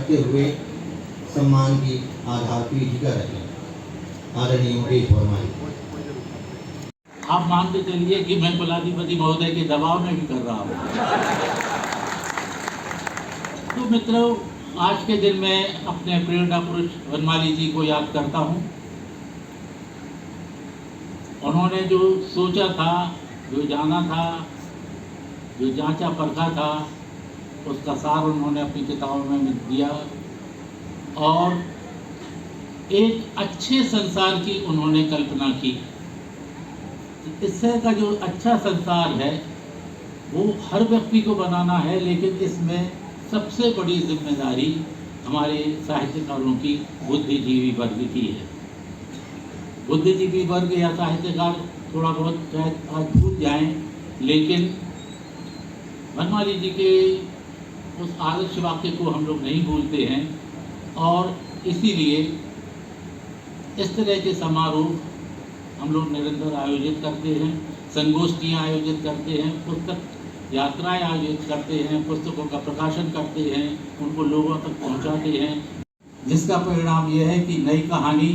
रखते हुए सम्मान की आधार पीठिका रखें। आदरणीय मुकेश वर्मा जी। आप मान के चलिए कि मैं कुलाधिपति महोदय के दबाव में भी कर रहा हूँ। तो मित्रों, आज के दिन में अपने प्रेरणा पुरुष वनमाली जी को याद करता हूँ। उन्होंने जो सोचा था, जो जाना था, जो जांचा परखा था, उसका सार उन्होंने अपनी किताबों में दिया और एक अच्छे संसार की उन्होंने कल्पना की। इससे का जो अच्छा संसार है वो हर व्यक्ति को बनाना है, लेकिन इसमें सबसे बड़ी जिम्मेदारी हमारे साहित्यकारों की बुद्धिजीवी वर्ग की है। बुद्धिजीवी वर्ग या साहित्यकार थोड़ा बहुत शायद आज भूल जाएं, लेकिन वनमाली जी के उस आदर्श वाक्य को हम लोग नहीं भूलते हैं और इसीलिए इस तरह के समारोह हम लोग निरंतर आयोजित करते हैं, संगोष्ठियाँ आयोजित करते हैं, पुस्तक यात्राएं आयोजित करते हैं, पुस्तकों का प्रकाशन करते हैं, उनको लोगों तक पहुंचाते हैं, जिसका परिणाम यह है कि नई कहानी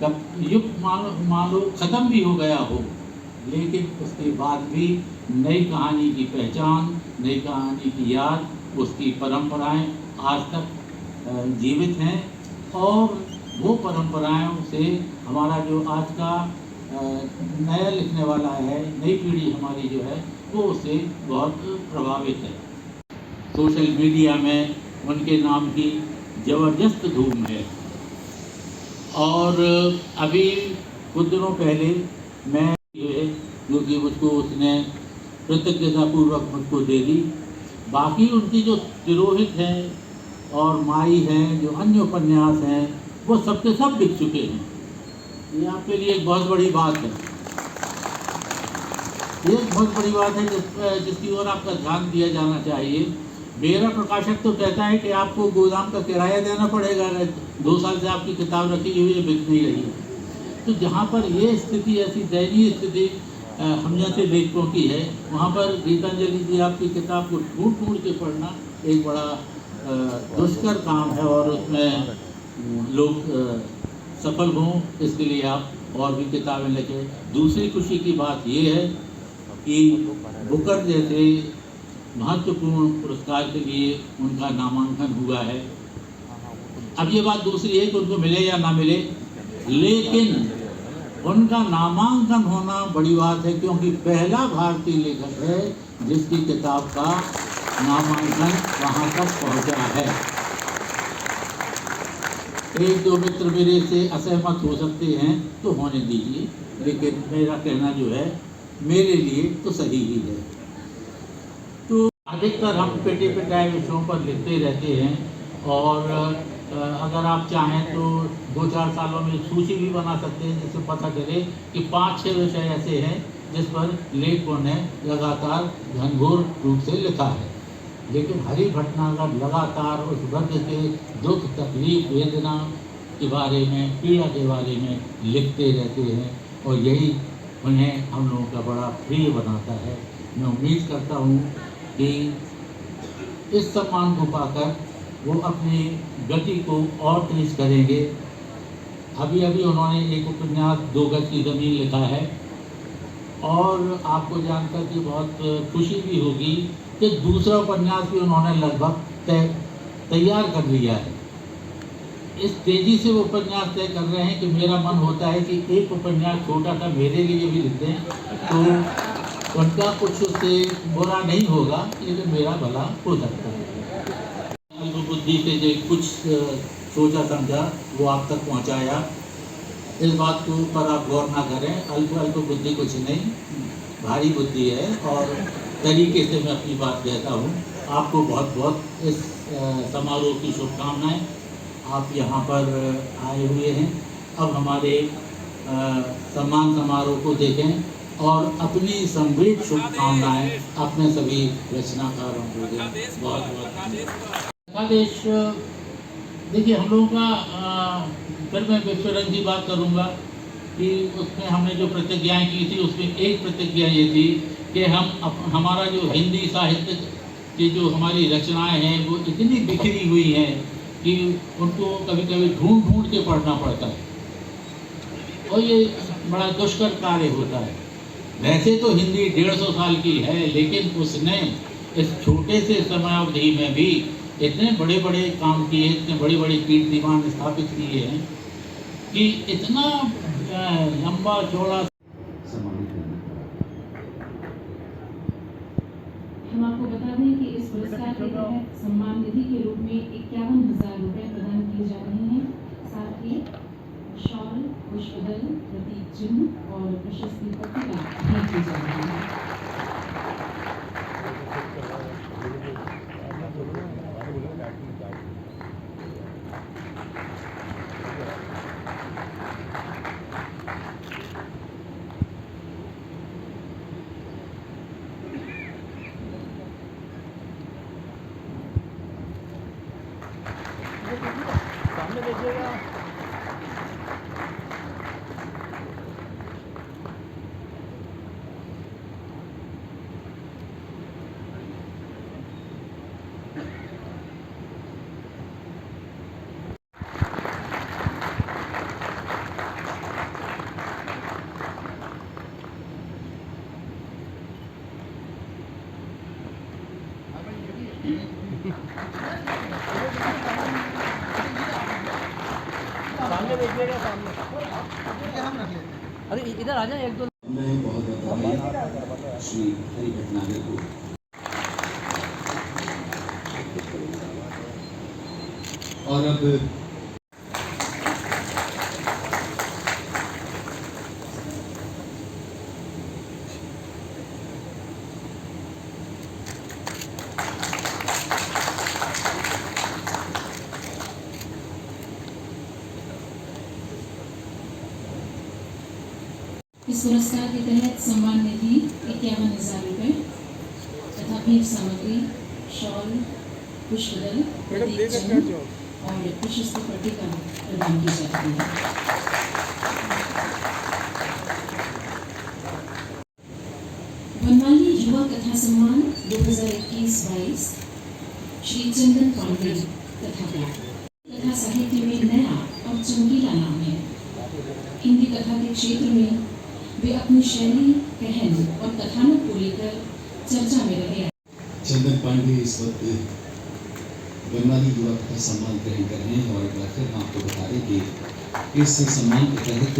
का युग मान लो खत्म भी हो गया हो, लेकिन उसके बाद भी नई कहानी की पहचान, नई कहानी की याद, उसकी परंपराएं आज तक जीवित हैं और वो परंपराओं से हमारा जो आज का नया लिखने वाला है, नई पीढ़ी हमारी जो है वो उससे बहुत प्रभावित है। सोशल मीडिया में उनके नाम की ज़बरदस्त धूम है और अभी कुछ दिनों पहले मैं जो कि मुझको उसने कृतज्ञतापूर्वक मुझको दे दी। बाकी उनकी जो तिरोहित हैं और माई हैं, जो अन्य उपन्यास हैं, वो सबके सब बिक चुके हैं। ये आपके लिए एक बहुत बड़ी बात है। ये एक बहुत बड़ी बात है जिसकी ओर आपका ध्यान दिया जाना चाहिए। मेरा प्रकाशक तो कहता है कि आपको गोदाम का किराया देना पड़ेगा, 2 साल से आपकी किताब रखी हुई है, बिक नहीं रही है। तो जहाँ पर ये स्थिति, ऐसी दयनीय स्थिति हम जैसे लेखकों की है, वहाँ पर गीतांजलि जी आपकी किताब को ढूंढ ढूंढ के पढ़ना एक बड़ा दुष्कर काम है और उसमें लोग सफल हों, इसके लिए आप और भी किताबें लिखें। दूसरी खुशी की बात ये है कि बुकर जैसे महत्वपूर्ण पुरस्कार के लिए उनका नामांकन हुआ है। अब ये बात दूसरी है कि उनको मिले या ना मिले, लेकिन उनका नामांकन होना बड़ी बात है, क्योंकि पहला भारतीय लेखक है जिसकी किताब का नामांकन वहाँ तक पहुँचा है। एक दो मित्र मेरे से असहमत हो सकते हैं तो होने दीजिए, लेकिन मेरा कहना जो है मेरे लिए तो सही ही है। तो अधिकतर हम पेटे पिटाए विषयों पर लिखते रहते हैं और अगर आप चाहें तो 2-4 सालों में सूची भी बना सकते हैं, जिससे पता चले कि 5-6 विषय ऐसे हैं जिस पर लेखकों ने लगातार घनघोर रूप से लिखा है। लेकिन हरि भटनागर लगातार उस वर्ग के दुख, तकलीफ, वेदना के बारे में, पीड़ा के बारे में लिखते रहते हैं और यही उन्हें हम लोगों का बड़ा प्रिय बनाता है। मैं उम्मीद करता हूँ कि इस सम्मान को पाकर वो अपनी गति को और तेज करेंगे। अभी अभी उन्होंने एक उपन्यास 2 गज की ज़मीन लिखा है और आपको जानकर के बहुत खुशी भी होगी कि दूसरा उपन्यास भी उन्होंने लगभग तैयार कर लिया है। इस तेज़ी से वो उपन्यास तय कर रहे हैं कि मेरा मन होता है कि एक उपन्यास छोटा सा मेरे लिए भी लिख दें, तो उनका कुछ उससे बुरा नहीं होगा, लेकिन मेरा भला हो सकता है। बुद्धि से जो कुछ सोचा समझा वो आप तक पहुंचाया, इस बात को पर आप गौर ना करें। अल्प बुद्धि कुछ नहीं, भारी बुद्धि है और तरीके से मैं अपनी बात कहता हूँ। आपको बहुत बहुत इस समारोह की शुभकामनाएं। आप यहाँ पर आए हुए हैं, अब हमारे सम्मान समारोह को देखें और अपनी संवेद शुभकामनाएं अपने सभी रचनाकारों को दें। बहुत बहुत आदेश। देखिए, हम लोगों का फिर मैं विश्वरंग की बात करूँगा कि उसमें हमने जो प्रतिज्ञाएं की थी, उसमें एक प्रतिज्ञा ये थी कि हमारा जो हिंदी साहित्य की जो हमारी रचनाएं हैं वो इतनी बिखरी हुई हैं कि उनको कभी कभी ढूंढ ढूंढ के पढ़ना पड़ता है और ये बड़ा दुष्कर कार्य होता है। वैसे तो हिंदी 150 साल की है, लेकिन उसने इस छोटे से समयावधि में भी इतने बड़े बड़े काम किए, इतने बड़े बड़े कीर्तिमान स्थापित किए हैं कि इतना लंबा चौड़ा हम आपको बता दें कि इस पुरस्कार के तहत सम्मान निधि के रूप में 51,000 रुपये प्रदान किए जा रहे हैं। साथ ही शॉल, पुष्पदल, प्रतीक चिन्ह और प्रशस्ति पत्रिका भी दी जा रही है। सामने देखिएगा। सामने देखिएगा, सामने। अरे इधर आ जाए एक दो। मैं बहुत बहुत श्री हरि भटनागर को और अब इस पुरस्कार के तहत सम्मान निधि 51,000 रुपये तथा भेंट सामग्री, शॉल, पुष्पदल, प्रतीक चिन्ह और प्रशस्ति पट्टिका प्रदान की जा रही है। वनमाली युवा कथा सम्मान 2021-22 श्री चंदन पांडे कथा साहित्य में नया और चमकीला नाम है। हिंदी कथा के क्षेत्र में वे अपनी शैली, कहन और कथानक को लेकर चर्चा में रहे। चंदन पांडे इस वक्त वनमाली युवा कथा सम्मान ग्रहण कर रहे हैं और एक बार फिर हम आपको बता दें कि इस सम्मान के तहत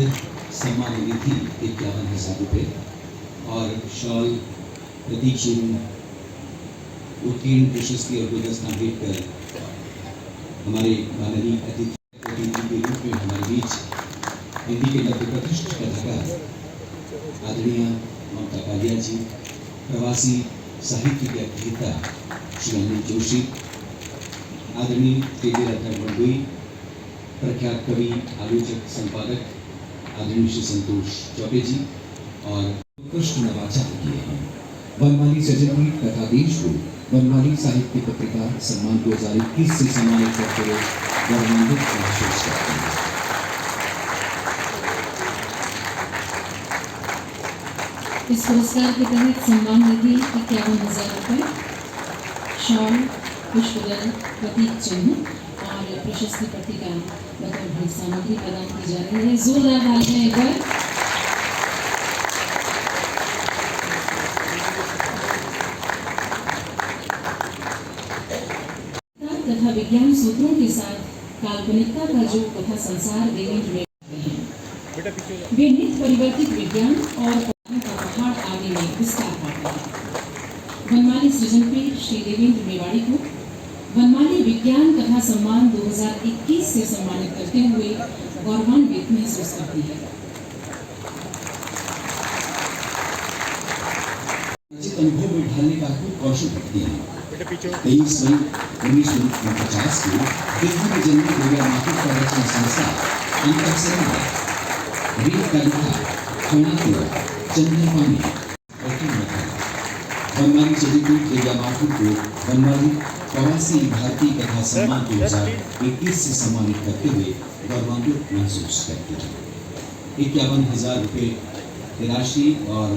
सम्मान निधि 51,000 रुपये और शॉल, प्रतीक चिन्ह, उत्कीर्ण प्रशस्ति और गुलदस्ता भेंट कर हमारे माननीय अतिथि के रूप में हमारे बीच हिंदी के नब्बे प्रतिष्ठित कलाकार आदरणीय ममता कालिया जी, प्रवासी साहित्य के अभिनेता श्री अनिल जोशी, आदरणीय तेजी रत्न मंडोई, प्रख्यात कवि, आलोचक, संपादक आदरणीय श्री संतोष चौबे जी और उत्कृष्ट नवाचार किए हैं। वनमाली सृजनपीठ तथा देश को वनमाली साहित्य पत्रिका सम्मान 2021 से सम्मानित करते हुए गौरवान्वित महसूस करते हैं। इस पुरस्कार के तहत सम्मान निधि 51,000 रुपये, शॉल, पुष्पदल, प्रतीक चिन्ह और प्रशस्ति पट्टिका बतौर भेंट सामग्री प्रदान की जा रही है। जोरदार तालियां एक बार। तथा विज्ञान सूत्रों के साथ काल्पनिकता का जो कथा संसार देवेंद्र में वे नित्य परिवर्तित विज्ञान और का पहाड़ आदि में विस्तार पाते हैं। वनमाली सृजनपीठ श्री देवेंद्र मेवाड़ी को वनमाली विज्ञान कथा सम्मान 2021 से सम्मानित करते हुए गौरवान्वित महसूस करती है। अनुभव में ढालने का खूब कौशल रखती हैं। 23 मई 1949 को दिल्ली में जन्मी दिव्या माथुर का रचना संसार अंतरसंगा रीत का लिखा खनापुर चंदन पानी वनमाली सृजनपीठ दिव्या माथुर को वनमाली प्रवासी भारतीय कथा सम्मान 2021 से सम्मानित करते हुए गौरवान्वित महसूस करती है। 51,000 रुपये की राशि और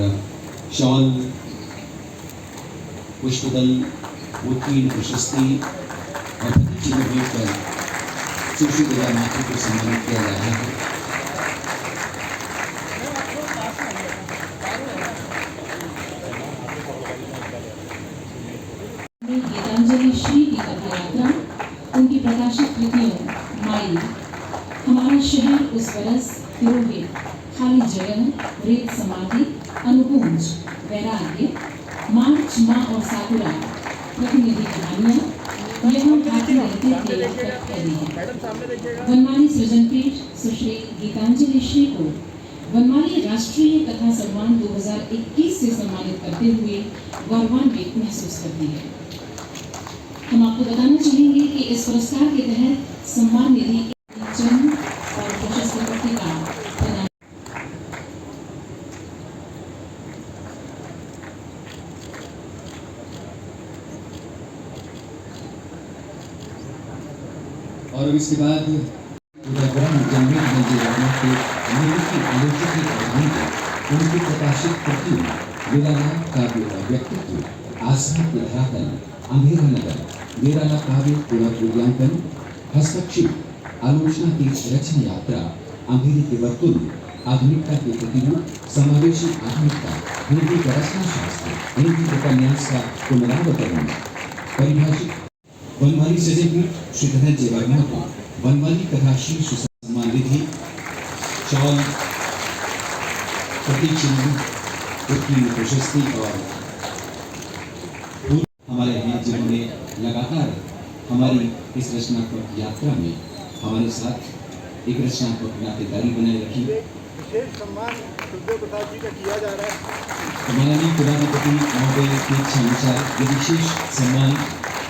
शॉल, पुष्पदल, उत्कीर्ण प्रशस्ति और चिन्ह भेंट कर सुश्री दिव्या माथुर को सम्मानित किया जा रहा है। गीतांजलि श्री की पदयात्रा, उनकी प्रकाशित कृतियों माई, हमारा शहर उस बरस, तिरोहित, खाली जगह, रेत समाधि, अनुकुंज, वैराग्य, मार्च, माँ और साकुरा, प्रतिनिधि कहानियाँ, यहाँ आते रहते थे कभी है। वनमाली सृजनपीठ सुश्री गीतांजलि श्री को वनमाली राष्ट्रीय कथा सम्मान 2021 से सम्मानित करते हुए गौरवान्वित महसूस करती है। हम आपको बताना चाहेंगे कि इस पुरस्कार के तहत सम्मान निधि चिन्ह और प्रशस्ति पट्टिका प्रदान। और इसके बाद जंगल के अमेरिकी आलोचक के अध्ययन को उनकी प्रकाशित कृतियों वीराला काव्य का व्यक्तित्व, आसमान के धरातल, अंधेरा नगर, वीराला काव्य पुनर्मूल्यांकन, हस्तक्षेप, आलोचना की रचना यात्रा, अंधेरे के वर्तुल, आधुनिकता के प्रतिरूप, समावेशी आधुनिकता, हिंदी का रचना शास्त्र, हिंदी उपन्यास का पुनरावतरण, परिभाषित। वनमाली सृजनपीठ श्री धनंजय वर्मा को वनमाली कथा शीर्ष सम्मान निधि, शॉल, प्रतीक चिन्ह, उत्कीर्ण प्रशस्ति और हमारे हैं जिन्होंने लगातार हमारी इस रचनात्मक यात्रा में हमारे साथ एक रचनात्मक नातेदारी बनाए रखी। विशेष सम्मान सुखदेव प्रसाद जी का किया जा रहा है। माननीय प्रधानमंत्री महोदय की इच्छानुसार ये विशेष सम्मान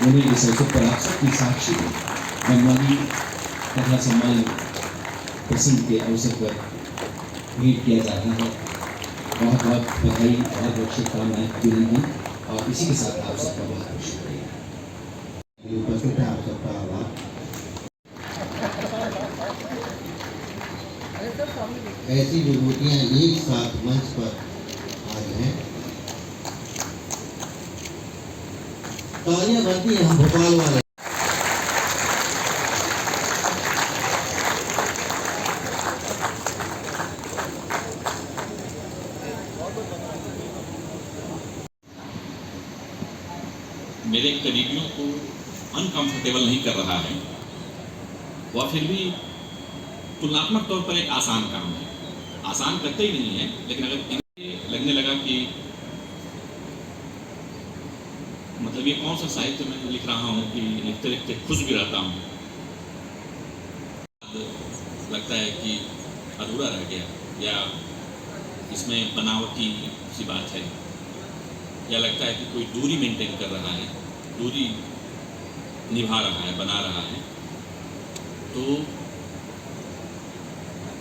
उन्हें इस अवसर पर आप सबकी साक्षी में वनमाली कथा सम्मान प्रसंग के अवसर पर भेंट किया जा रहा है। बहुत बहुत बधाई, बहुत बहुत शुभकामनाएं जुड़ेंगी और इसी के साथ आप सबका बहुत बहुत शुक्रिया। उपस्थित है आप सबका आभार। ऐसी विभूतियां एक साथ मंच पर आज हैं। तालियां बनती हैं हम भोपाल वाले। मेरे करीबियों को अनकंफर्टेबल नहीं कर रहा है, वह फिर भी तुलनात्मक तौर पर एक आसान काम है। आसान करते ही नहीं है, लेकिन अगर इन्हें लगने लगा कि मतलब ये कौन सा साहित्य मैं लिख रहा हूँ कि लिखते लिखते खुश भी रहता हूँ, लगता है कि अधूरा रह गया या इसमें बनावटी सी बात है, या लगता है कि कोई दूरी मेंटेन कर रहा है, दूरी निभा रहा है, बना रहा है, तो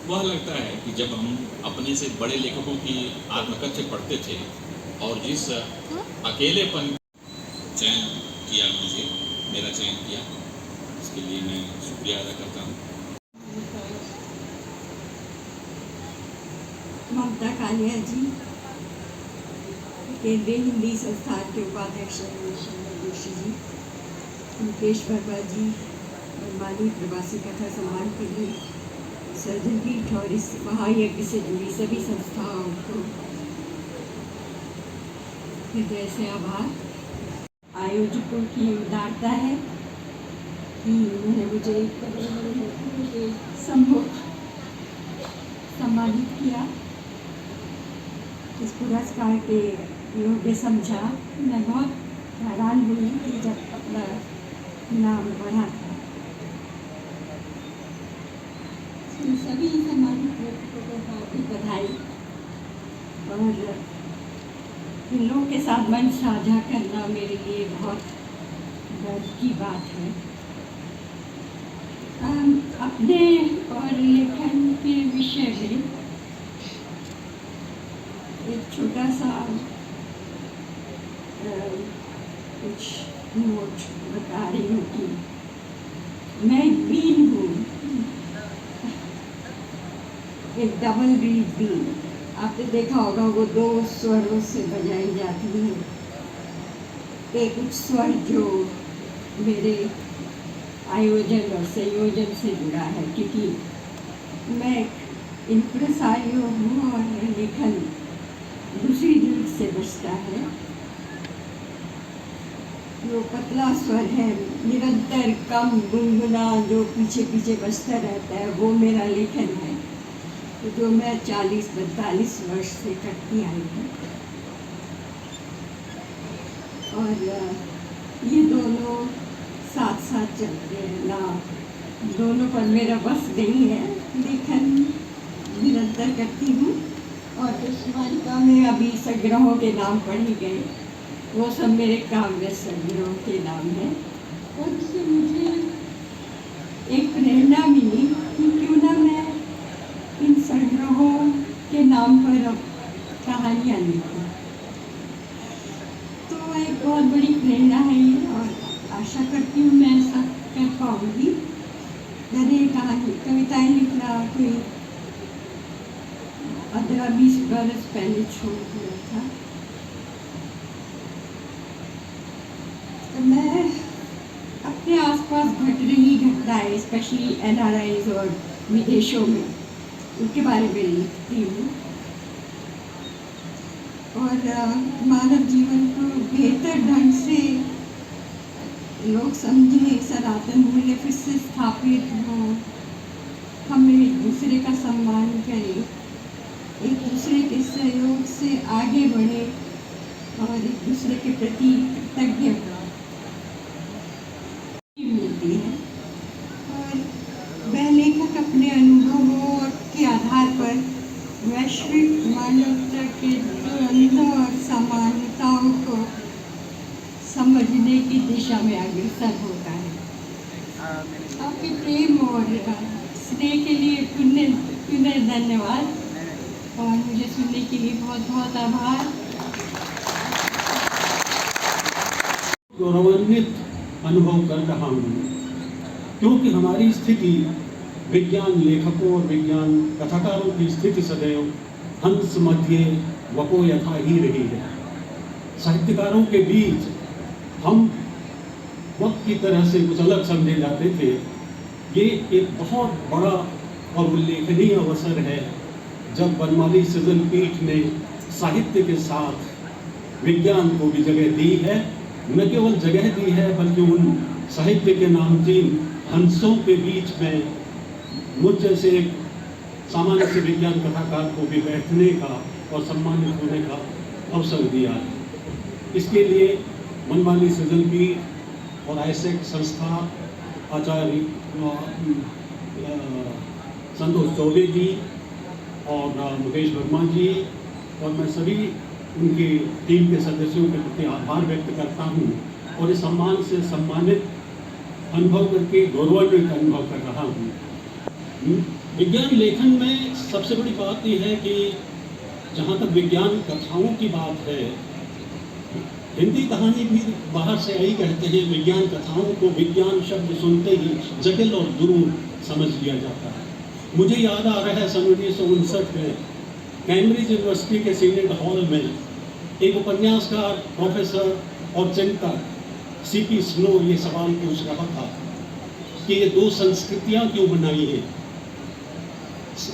वह लगता है कि जब हम अपने से बड़े लेखकों की आत्मकथ्य पढ़ते थे और जिस अकेलेपन चयन किया, मुझे मेरा चयन किया, इसके लिए मैं शुक्रिया अदा करता हूँ। ममता कालिया जी, केंद्रीय हिंदी संस्थान के उपाध्यक्ष जोशी जी, मुकेश वर्मा जी, वनमाली प्रवासी कथा सम्मान के लिए सृजनपीठ और इस महायज्ञ से जुड़ी सभी संस्थाओं को हृदय से आभार। आयोजकों की उदारता है कि उन्होंने मुझे सम्मानित किया, इस पुरस्कार के योग्य समझा। मैं बहुत हैरान हुई कि जब अपना नाम पढ़ा था। सभी सम्मानित व्यक्तियों को बहुत ही बधाई, और इन लोगों के साथ मंच साझा करना मेरे लिए बहुत गर्व की बात है। अपने और लेखन के विषय में एक छोटा सा कुछ नोट बता रही हूँ कि मैं बीन हूँ, एक डबल रीड बीन। आपने देखा होगा वो दो स्वरों से बजाई जाती है। एक उच्च स्वर जो मेरे आयोजन और संयोजन से जुड़ा है, क्योंकि मैं इम्प्रेसारियो हूँ और लेखन दूसरी दृढ़ से बचता है। जो पतला स्वर है, निरंतर कम गुनगुना जो पीछे पीछे बजता रहता है, वो मेरा लेखन है, तो जो मैं 40-42 वर्ष से करती आई हूँ। और ये दोनों साथ साथ चलते हैं ना, दोनों पर मेरा बस नहीं है। लेखन निरंतर करती हूँ और शिवालिका में अभी संग्रहों के नाम पढ़े गए, वो सब मेरे काव्य संग्रहों के नाम हैं। और उससे मुझे एक प्रेरणा मिली कि क्यों ना मैं इन संग्रहों के नाम पर अब कहानियाँ लिखूँ। तो एक बहुत बड़ी प्रेरणा है ये, और आशा करती हूँ मैं ऐसा कर पाऊँगी। मैंने कहानी कविताएँ लिखना कोई 15-20 बरस पहले छोड़ दिया था। तो मैं अपने आसपास घट रही घटनाएं, स्पेशली NRIs और विदेशों में, उनके बारे में लिखती हूँ। और मानव जीवन को बेहतर ढंग से लोग समझें, सनातन मूल्य फिर से स्थापित हो, हम एक दूसरे का सम्मान करें, एक दूसरे के सहयोग से आगे बढ़े और एक दूसरे के प्रति कृतज्ञ मिलती है। और वह लेखक अपने अनुभवों के आधार पर वैश्विक मानवता के द्वंद्व और समानताओं को समझने की दिशा में अग्रसर होता है। आपके प्रेम और स्नेह के लिए पुनः धन्यवाद और मुझे सुनने के लिए बहुत बहुत आभार। गौरवान्वित अनुभव कर रहा हूँ, क्योंकि हमारी स्थिति विज्ञान लेखकों और विज्ञान कथाकारों की स्थिति सदैव हंस मध्य वको यथा ही रही है। साहित्यकारों के बीच हम वक्त की तरह से कुछ अलग समझे जाते थे। ये एक बहुत बड़ा और उल्लेखनीय अवसर है जब बनमाली सृजन पीठ ने साहित्य के साथ विज्ञान को भी जगह दी है। न केवल जगह दी है बल्कि उन साहित्य के नामचीन हंसों के बीच में मुझ जैसे एक सामान्य से विज्ञान कथाकार को भी बैठने का और सम्मानित होने का अवसर दिया है। इसके लिए बनमाली सृजन पीठ और आईसेक्ट संस्था, आचार्य संतोष चौबे जी और मुकेश वर्मा जी और मैं सभी उनकी टीम के सदस्यों के प्रति आभार व्यक्त करता हूँ और इस सम्मान से सम्मानित अनुभव करके गौरवान्वित अनुभव कर रहा हूँ। विज्ञान लेखन में सबसे बड़ी बात यह है कि जहाँ तक विज्ञान कथाओं की बात है, हिंदी कहानी भी बाहर से आई कहते हैं विज्ञान कथाओं को विज्ञान शब्द सुनते ही जटिल और दूर समझ लिया जाता है। मुझे याद आ रहा है सन 1959 में कैम्ब्रिज यूनिवर्सिटी के सीनेट हॉल में एक उपन्यासकार, प्रोफेसर और चिंतक CP स्नो ये सवाल पूछ रहा था कि ये दो संस्कृतियाँ क्यों बनाई हैं।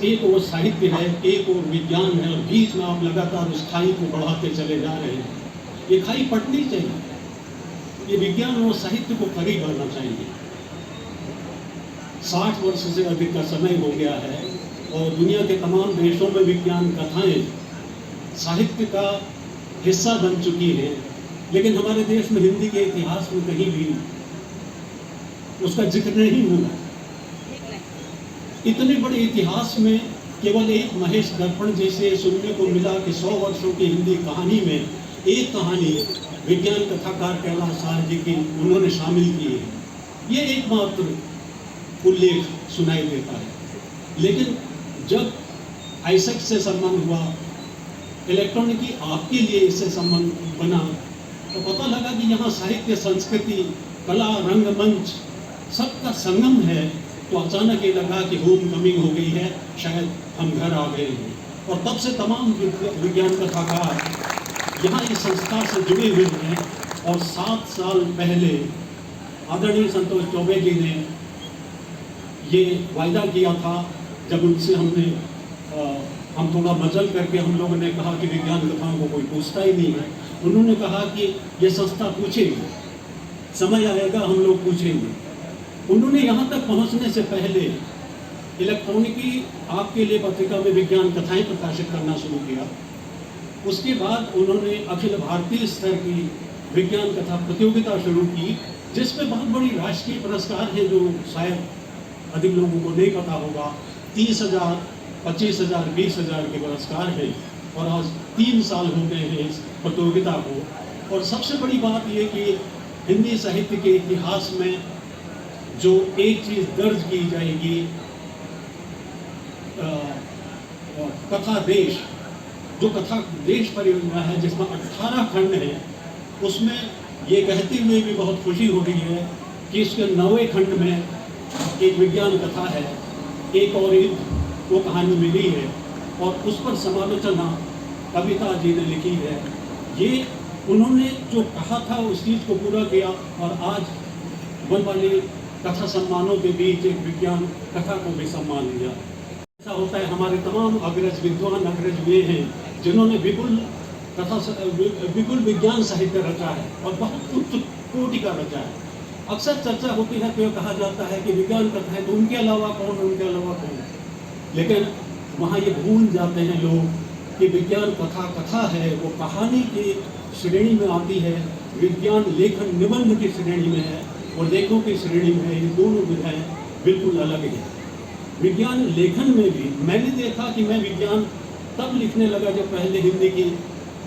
एक और साहित्य है, एक और विज्ञान है, और बीच में आप लगातार उस खाई को बढ़ाते चले जा रहे हैं। ये खाई पटनी चाहिए, ये विज्ञान और साहित्य को करीब आना चाहिए। 60 वर्ष से अधिक का समय हो गया है और दुनिया के तमाम देशों में विज्ञान कथाएं साहित्य का हिस्सा बन चुकी हैं, लेकिन हमारे देश में हिंदी के इतिहास में कहीं भी उसका जिक्र नहीं हुआ। इतने बड़े इतिहास में केवल एक महेश दर्पण जैसे सुनने को मिला कि 100 वर्षों की हिंदी कहानी में एक कहानी विज्ञान कथाकार कैलाश सार जी की उन्होंने शामिल की है। ये एकमात्र उल्लेख सुनाई देता है। लेकिन जब आईसेक्ट से संबंध हुआ, इलेक्ट्रॉनिकी आपके लिए इससे संबंध बना, तो पता लगा कि यहाँ साहित्य, संस्कृति, कला, रंगमंच सबका संगम है। तो अचानक ये लगा कि होम कमिंग हो गई है, शायद हम घर आ गए हैं। और तब से तमाम विज्ञान कथाकार यहाँ इस संस्था से जुड़े हुए हैं। और 7 साल पहले आदरणीय संतोष चौबे जी ने ये वायदा किया था, जब उनसे हम थोड़ा मजल करके हम लोगों ने कहा कि विज्ञान कथाओं को कोई पूछता ही नहीं है। उन्होंने कहा कि ये संस्था पूछेगी, समय आएगा हम लोग पूछेंगे। उन्होंने यहाँ तक पहुँचने से पहले इलेक्ट्रॉनिकी आपके लिए पत्रिका में विज्ञान कथाएं प्रकाशित करना शुरू किया। उसके बाद उन्होंने अखिल भारतीय स्तर की विज्ञान कथा प्रतियोगिता शुरू की, जिस पे बहुत बड़ी राष्ट्रीय पुरस्कार है जो शायद अधिक लोगों को नहीं पता होगा। 30,000, 25,000, 20,000 के पुरस्कार है और आज 3 साल हो गए हैं इस प्रतियोगिता को। और सबसे बड़ी बात ये कि हिंदी साहित्य के इतिहास में जो एक चीज़ दर्ज की जाएगी, कथा देश, जो कथा देश परियोजना है जिसमें 18 खंड है, उसमें ये कहते हुए भी बहुत खुशी हो रही है कि इसके 9वें खंड में एक विज्ञान कथा है, एक और ईद वो कहानी मिली है और उस पर समालोचना कविता जी ने लिखी है। ये उन्होंने जो कहा था उस चीज़ को पूरा किया और आज बनवाली कथा सम्मानों के बीच एक विज्ञान कथा को भी सम्मान दिया। ऐसा होता है, हमारे तमाम अग्रज विद्वान अग्रज वे हैं जिन्होंने विपुल विज्ञान साहित्य रचा है और बहुत उच्च कोटि का रचा है। अक्सर चर्चा होती है तो कहा जाता है कि विज्ञान कथा है तो उनके अलावा कौन, उनके अलावा कौन, लेकिन वहाँ ये भूल जाते हैं लोग कि विज्ञान कथा है, वो कहानी की श्रेणी में आती है, विज्ञान लेखन निबंध की श्रेणी में है और लेखों की श्रेणी में है। ये दोनों विधाएं बिल्कुल अलग हैं। विज्ञान लेखन में भी मैंने देखा कि मैं विज्ञान तब लिखने लगा जब पहले हिंदी की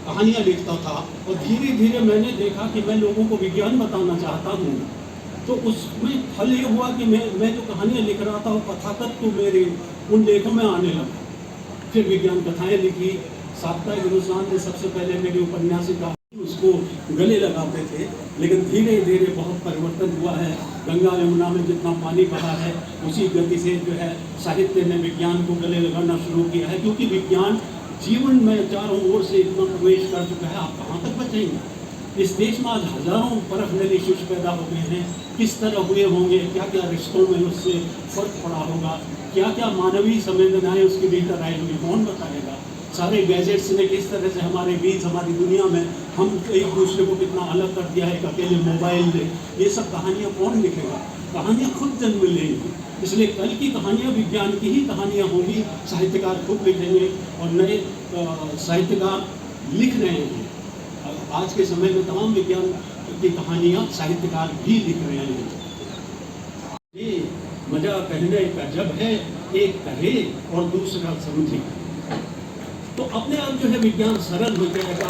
कहानियाँ लिखता था और धीरे धीरे मैंने देखा कि मैं लोगों को विज्ञान बताना चाहता हूँ, तो उसमें फल ये हुआ कि मैं जो कहानियाँ लिख रहा था वो कथाकथ तो मेरे उन लेखों में आने लगा। फिर विज्ञान कथाएँ लिखी। साप्ताहिक हिंदुस्तान ने सबसे पहले मेरी उपन्यासिका उसको गले लगाते थे, लेकिन धीरे धीरे बहुत परिवर्तन हुआ है। गंगा यमुना में जितना पानी बहा है उसी गति से जो है साहित्य ने विज्ञान को गले लगाना शुरू किया है, क्योंकि विज्ञान जीवन में चारों ओर से इतना प्रवेश कर चुका है, आप कहाँ तक बचेंगे। इस देश में आज हजारों परखनली शिशु पैदा हो गए हैं, किस तरह हुए होंगे, क्या क्या रिश्तों में उससे फर्क पड़ा होगा, क्या क्या मानवीय संवेदनाएं उसके भीतर आई होंगी, कौन बताएगा। सारे गैजेट्स ने किस तरह से हमारे बीच, हमारी दुनिया में हम एक दूसरे को कितना अलग कर दिया है एक अकेले मोबाइल ने। ये सब कहानियाँ कौन लिखेगा, कहानियाँ खुद जन्म लेंगी। इसलिए कल की कहानियाँ विज्ञान की ही कहानियाँ होंगी, साहित्यकार खुद लिखेंगे और नए साहित्यकार लिख रहे हैं। आज के समय में तमाम विज्ञान की कहानियाँ साहित्यकार भी लिख रहे हैं। ये मजा कहने का जब है, एक करे और दूसरा समझे, तो अपने आप जो है विज्ञान सरल हो जाएगा।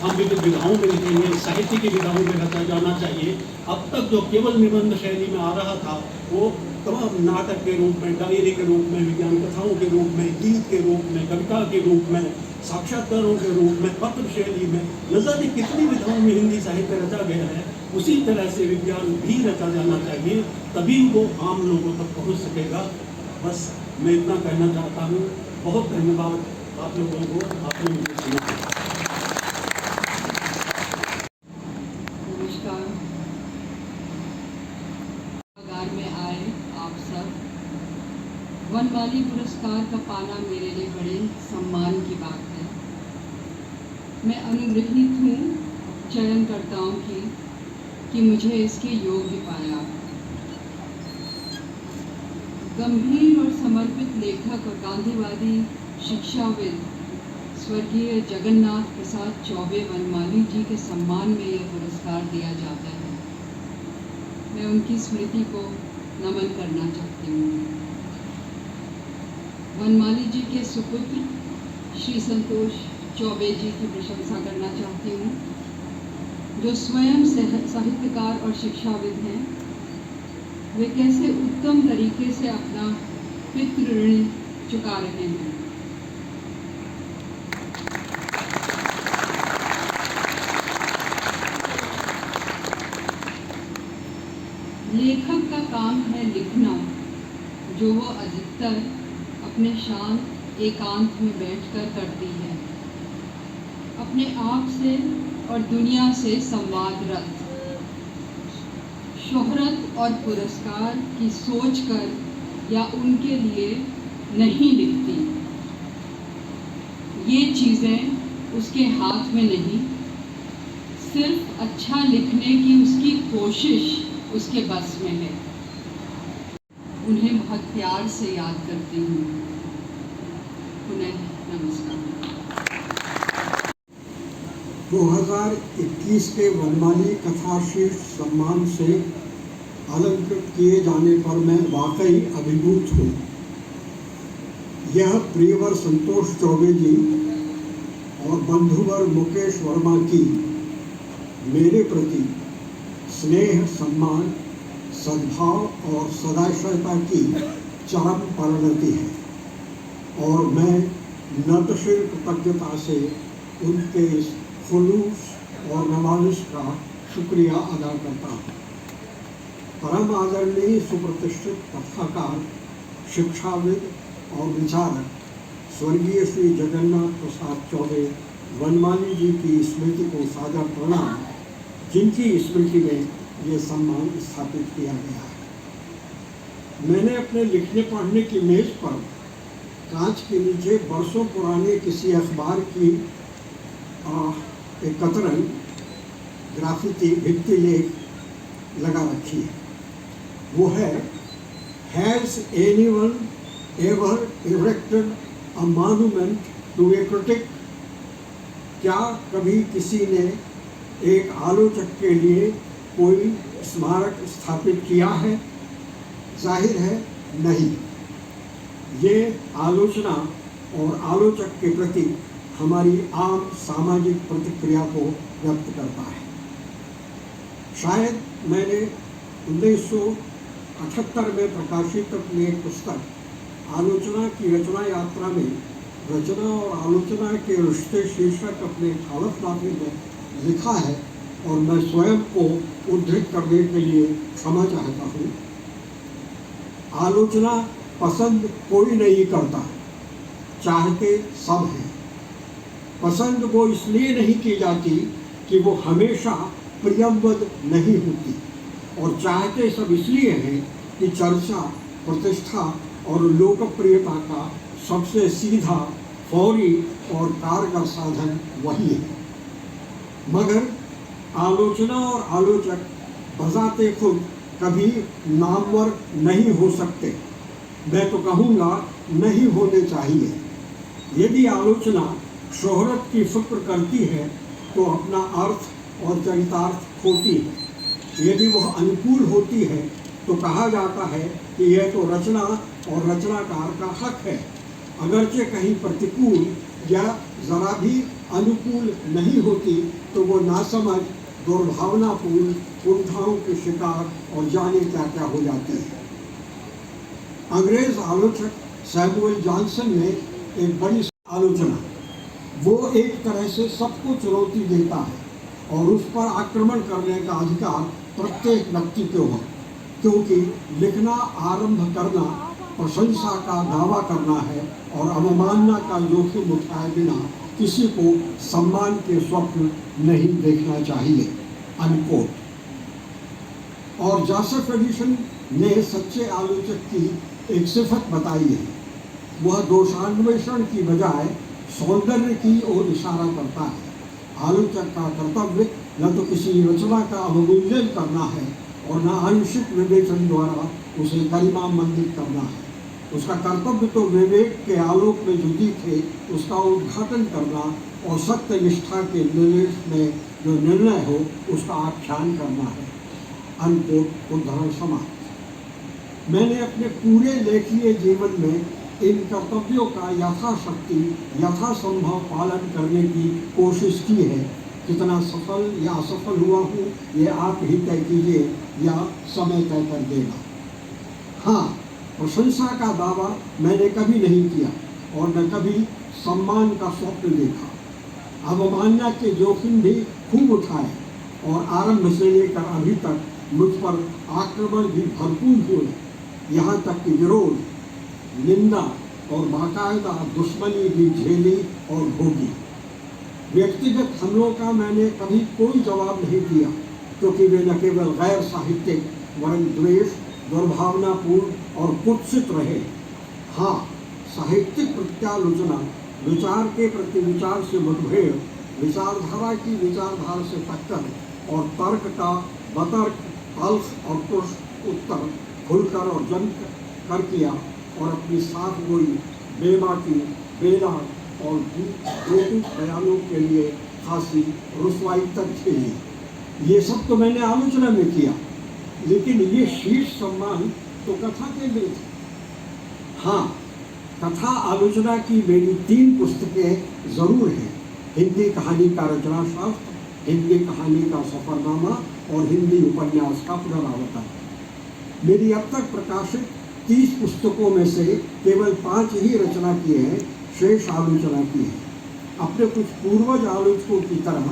हम विविध विधाओं में लिखेंगे, साहित्य की विधाओं में रचा जाना चाहिए। अब तक जो केवल निबंध शैली में आ रहा था वो तमाम नाटक के रूप में, डायरी के रूप में, विज्ञान कथाओं के रूप में, गीत के रूप में, कविता के रूप में, साक्षात्कारों के रूप में, पत्र शैली में, न जाने कितनी विधाओं में हिंदी साहित्य रचा गया है। उसी तरह से विज्ञान भी रचा जाना चाहिए, तभी वो आम लोगों तक पहुँच सकेगा। बस मैं इतना कहना चाहता हूँ। बहुत धन्यवाद आप लोगों को, आपने मुझे सुना। नमस्कार। में आए आप सब, वनमाली पुरस्कार का पाना मेरे लिए बड़े सम्मान की बात है। मैं अनुग्रहित हूँ चयनकर्ताओं की कि मुझे इसके योग्य पाया। गंभीर और समर्पित लेखक और गांधीवादी शिक्षाविद स्वर्गीय जगन्नाथ प्रसाद चौबे वनमाली जी के सम्मान में यह पुरस्कार दिया जाता है। मैं उनकी स्मृति को नमन करना चाहती हूँ। वनमाली जी के सुपुत्र श्री संतोष चौबे जी की प्रशंसा करना चाहती हूँ, जो स्वयं साहित्यकार और शिक्षाविद हैं। वे कैसे उत्तम तरीके से अपना पितृ ऋण चुका रहे हैं। लेखक का काम है लिखना, जो वो अधिकतर अपने शांत एकांत में बैठकर करती है, अपने आप से और दुनिया से संवादरत। शोहरत और पुरस्कार की सोच कर या उनके लिए नहीं लिखती। ये चीज़ें उसके हाथ में नहीं, सिर्फ अच्छा लिखने की उसकी कोशिश उसके बस में है। उन्हें बहुत प्यार से याद करती हूँ। पुनः नमस्कार। 2021 के वनमाली कथाशीर्ष सम्मान से अलंकृत किए जाने पर मैं वाकई अभिभूत हूँ। यह प्रियवर संतोष चौबे जी और बंधुवर मुकेश वर्मा की मेरे प्रति स्नेह, सम्मान, सद्भाव और सदाशयता की चरम परिणति है और मैं नतशिर कृतज्ञता से उनके इस खुलूस और नवाजिश का शुक्रिया अदा करता हूँ। परम आदरणीय सुप्रतिष्ठित कथाकार, शिक्षाविद और विचारक स्वर्गीय श्री जगन्नाथ प्रसाद चौबे वनमाली जी की स्मृति को सादर प्रणाम, जिनकी स्मृति में ये सम्मान स्थापित किया गया है। मैंने अपने लिखने पढ़ने की मेज पर कांच के नीचे बरसों पुराने किसी अखबार की एक कतरन ग्राफिती भित्ति लेख लगा रखी है। वो है, has anyone ever erected a monument to a critic? क्या कभी किसी ने एक आलोचक के लिए कोई स्मारक स्थापित किया है? जाहिर है नहीं। ये आलोचना और आलोचक के प्रति हमारी आम सामाजिक प्रतिक्रिया को व्यक्त करता है। शायद मैंने 1978 में प्रकाशित अपनी एक पुस्तक आलोचना की रचना यात्रा में रचना और आलोचना के रिश्ते शीर्षक अपने हलफनामे में लिखा है और मैं स्वयं को उद्धृत करने के लिए क्षमा चाहता हूँ। आलोचना पसंद कोई नहीं करता, चाहते सब हैं। पसंद वो इसलिए नहीं की जाती कि वो हमेशा प्रियंवद नहीं होती, और चाहते सब इसलिए हैं कि चर्चा, प्रतिष्ठा और लोकप्रियता का सबसे सीधा, फौरी और कारगर साधन वही है। मगर आलोचना और आलोचक बजाते खुद कभी नामवर नहीं हो सकते। मैं तो कहूँगा नहीं होने चाहिए। यदि आलोचना शोहरत की फिक्र करती है तो अपना अर्थ और चरितार्थ खोती है। यदि वह अनुकूल होती है तो कहा जाता है कि यह तो रचना और रचनाकार का हक है। अगरचे कहीं प्रतिकूल या जरा भी अनुकूल नहीं होती तो वो नासमझ, दुर्भावनापूर्ण कुंठाओं के शिकार और जाने क्या क्या हो जाती है। अंग्रेज आलोचक सैमुअल जॉनसन ने एक बड़ी आलोचना, वो एक तरह से सबको चुनौती देता है और उस पर आक्रमण करने का अधिकार प्रत्येक व्यक्ति को है, क्योंकि लिखना, आरंभ करना, प्रशंसा का दावा करना है और अवमानना का जोखिम उठाए बिना किसी को सम्मान के स्वप्न नहीं देखना चाहिए, अनकोट। और जोसेफ एडिसन ने सच्चे आलोचक की एक सिफत बताई है। वह दोषान्वेषण की बजाय सौंदर्य की ओर इशारा करता है। आलोचक का कर्तव्य न तो किसी रचना का अवमूल्यन करना है और न आंशिक विवेचन द्वारा उसे गरिमामंडित करना है। उसका कर्तव्य तो विवेक के आलोक में जो दिखे उसका उद्घाटन करना और सत्य निष्ठा के निर्देश में जो निर्णय हो उसका आख्यान करना है, अनकोट। उदाहरण समाप्त। मैंने अपने पूरे लेखीय जीवन में इन कर्तव्यों का यथाशक्ति, यथासंभव पालन करने की कोशिश की है। कितना सफल या असफल हुआ हूँ ये आप ही तय कीजिए या समय तय कर देगा। हाँ, प्रशंसा का दावा मैंने कभी नहीं किया और न कभी सम्मान का स्वप्न देखा। अवमानना के जोखिम भी खूब उठाए और आरंभ से लेकर अभी तक मुझ पर आक्रमण भी भरपूर हुए, यहाँ तक कि विरोध, निंदा और बाकायदा दुश्मनी भी झेली और भोगी। व्यक्तिगत हमलों का मैंने कभी कोई जवाब नहीं दिया, क्योंकि वे न केवल गैर साहित्यिक वरन द्वेष, दुर्भावनापूर्ण और कुत्सित रहे। हाँ, साहित्यिक प्रत्यालोचना विचार के प्रति विचार से मुठभेड़, विचारधारा की विचारधारा से टक्कर और तर्क का बतर्क, अल्फ और पुरुष उत्तर खुलकर और जम कर किया और अपनी साथ गोई, बेबाकी, बेला और बेतुक बयानों के लिए खासी रुसवाई तक झेली। ये सब तो मैंने आलोचना में किया, लेकिन ये शीर्ष सम्मान तो कथा के लिए थे। हाँ, कथा आलोचना की मेरी 3 पुस्तकें जरूर हैं। हिंदी कहानी का रचना शास्त्र, हिंदी कहानी का सफरनामा और हिंदी उपन्यास का पुनरावर्तन। मेरी अब तक प्रकाशित 30 पुस्तकों में से केवल 5 ही रचना की है, शेष आलोचना की है। अपने कुछ पूर्वज आलोचकों की तरह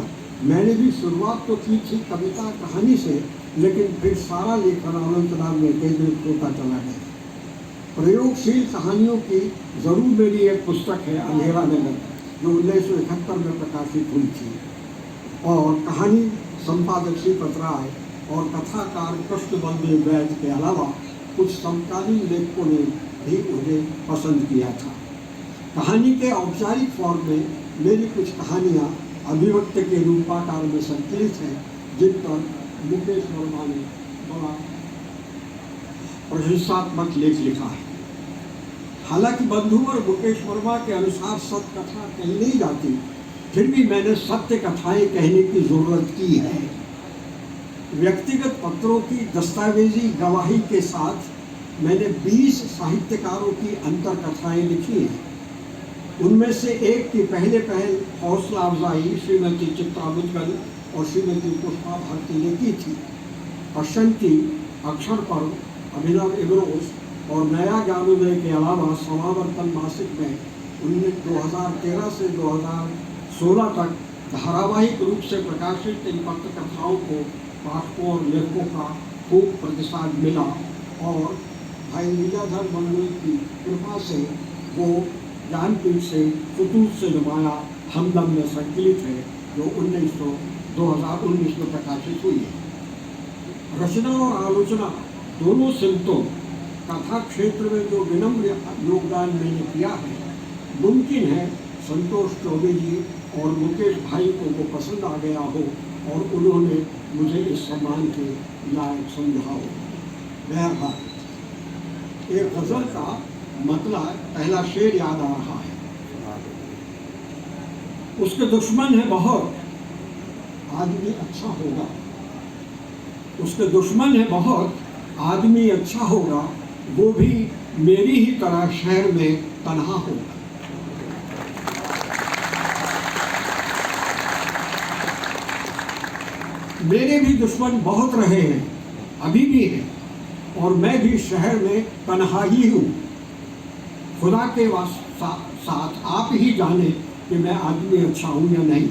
मैंने भी शुरुआत तो की थी कविता कहानी से, लेकिन फिर सारा लेखन आलोचना में केंद्रित होता चला गया। प्रयोगशील कहानियों की जरूर मेरी एक पुस्तक है, अंधेरा नगर, जो 1971 में प्रकाशित हुई थी, और कहानी संपादक श्री पतराय और कथाकार कृष्णबंदेव वैद्य के अलावा कुछ समकालीन लेखकों ने भी उन्हें पसंद किया था। कहानी के औपचारिक फॉर्म में मेरी कुछ कहानियाँ अभिव्यक्ति के रूपाकार में संकलित हैं, जिन पर मुकेश वर्मा ने बड़ा प्रशंसात्मक लेख लिखा है। हालांकि बंधुवर मुकेश वर्मा के अनुसार सत्य कथा कही नहीं जाती, फिर भी मैंने सत्य कथाएं कहने की जरूरत की है। व्यक्तिगत पत्रों की दस्तावेजी गवाही के साथ मैंने 20 साहित्यकारों की अंतर कथाएं लिखी हैं। उनमें से एक की पहले हौसला अफजाई श्रीमती चित्रा मुदगल और श्रीमती पुष्पा भारती ने की थी। पश्चंती, अक्षर पर्व, अभिनव इग्रोस और नया ज्ञानोदय के अलावा समावर्तन मासिक में 2013 से 2016 तक धारावाहिक रूप से प्रकाशित इन पत्रकथाओं को पाठकों और लेखकों का खूब प्रतिसाद मिला, और भाई लीलाधर मंडल की कृपा से वो ज्ञानपीठ से फुतूत से नुमाया हमदम में संकलित है, जो 2019 में प्रकाशित हुई है। रचना और आलोचना दोनों सिमतों कथा क्षेत्र में जो विनम्र योगदान मैंने किया है, मुमकिन है संतोष चौबे जी और मुकेश भाई को वो पसंद आ गया हो और उन्होंने मुझे इस सम्मान के लायक समझा हो। बहरहाल एक गजल का मतलब पहला शेर याद आ रहा है। उसके दुश्मन है बहुत, आदमी अच्छा होगा। उसके दुश्मन है बहुत, आदमी अच्छा होगा, वो भी मेरी ही तरह शहर में तन्हा होगा। मेरे भी दुश्मन बहुत रहे हैं, अभी भी हैं, और मैं भी शहर में तन्हा ही हूँ। खुदा के साथ आप ही जाने कि मैं आदमी अच्छा हूँ या नहीं।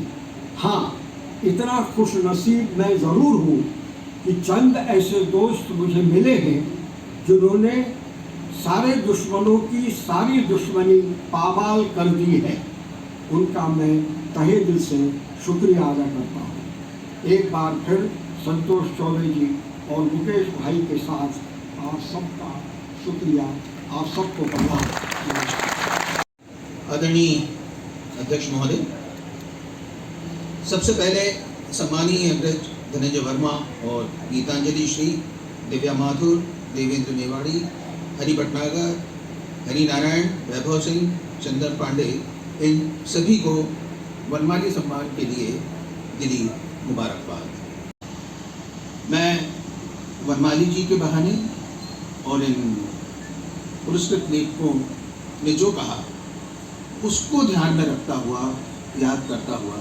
हाँ, इतना खुश नसीब मैं ज़रूर हूँ कि चंद ऐसे दोस्त मुझे मिले हैं जिन्होंने सारे दुश्मनों की सारी दुश्मनी पामाल कर दी है। उनका मैं तहे दिल से शुक्रिया अदा करता हूँ। एक बार फिर संतोष चौबे जी और मुकेश भाई के साथ आप सबका शुक्रिया, आप सबको प्रणाम। आदरणीय अध्यक्ष महोदय, सबसे पहले सम्मानीय अग्रज धनंजय वर्मा और गीतांजलि श्री, दिव्या माथुर, देवेंद्र मेवाड़ी, हरि भटनागर, हरि नारायण, वैभव सिंह, चंदन पांडे, इन सभी को वनमाली सम्मान के लिए दिली मुबारकबाद। मैं वनमाली जी के बहाने और इन पुरस्कृत लेखकों ने जो कहा उसको ध्यान में रखता हुआ, याद करता हुआ